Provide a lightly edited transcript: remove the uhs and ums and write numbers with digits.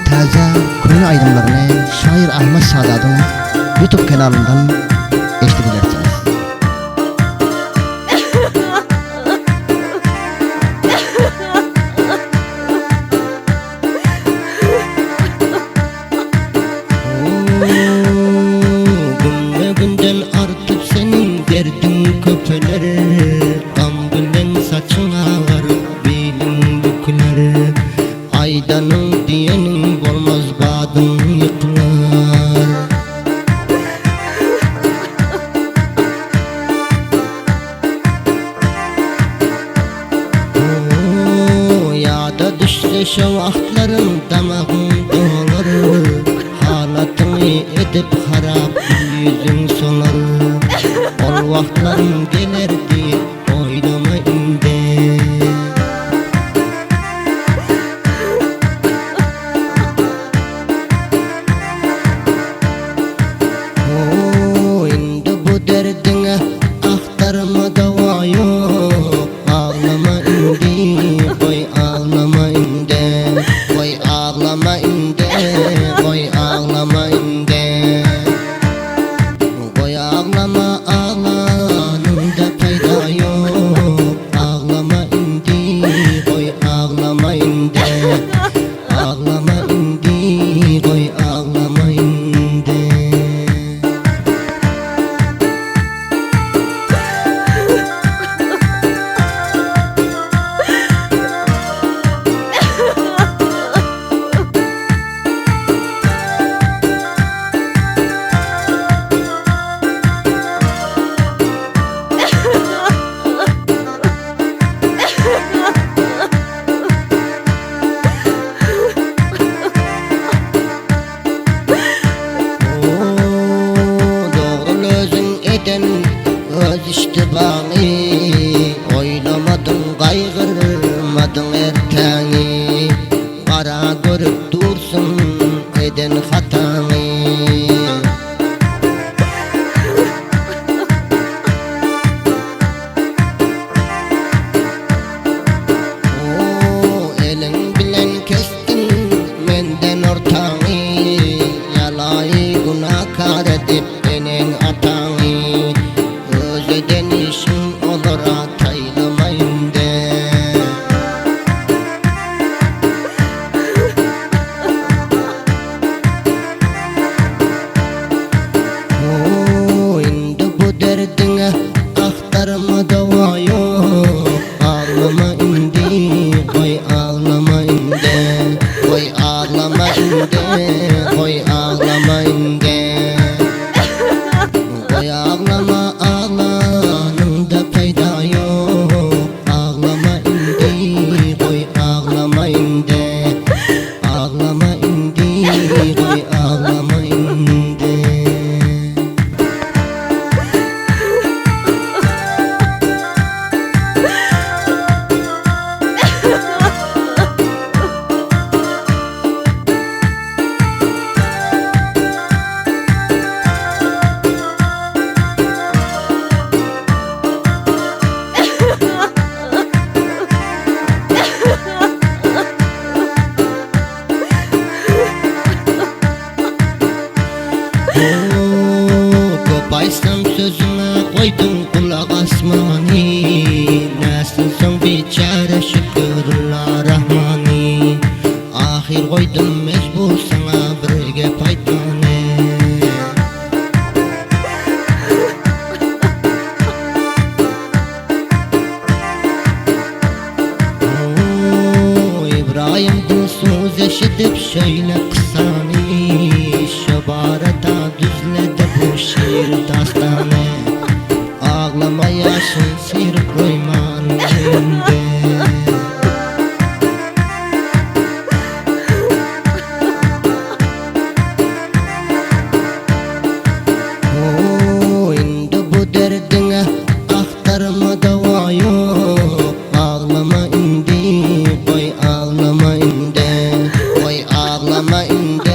taze konu aydınlarını şair Ahmet Sadat'ın YouTube kanalından eşleyebilirsiniz. Günle günden artıp senin derdin köpeleri, gam bilen saçın ağar, belin büküler. Aydanın diyenin olmaz, badın yıkılar. Ya da düşse şavahtların damağın dolar, halatını edip harap yüzün solar. Ol vaktlarım gelerdi oynama inde. Indi bu derdine aktarma dava yok. Ağlama indi, koy ağlama indi, koy ağlama indi, koy ağlama indi. Koy ağlama, ağlanında fayda yok. Ağlama indi, koy ağlama indi, ağlama indi, koy ağlama indi. Doğrul özün eden öz iştibani, oylamadın kaygırmadın erteni. Kara görüp dursun eden hatanı. Elin bilen kestin menden ortağı, yalayı günahkar edip benim atanı. Özeden işin olur ataylamayın de. İndi bu derdine aktarma dava yok. Ağlama indi, koy ağlama indi, koy ağlama indi, koy ağlama indi. Koy ağlama, ağlanında fayda yok. Ağlama indi, koy ağlama indi, ağlama indi, koy ağlama indi. Kopaysam sözüme koydum kulak asmani. Nasılsın biçare şükürler rahmani. Ahir koydum mecbur sana birge paytane. İbrahim'den söz eşitip şöyle kısani. Şabarata düzledi bu şiir dastanı. Ağlama yaşın sir koyman önünde. İndi bu derdine aktarma dava yok. Ağlama indi, koy ağlama indi, koy ağlama indi,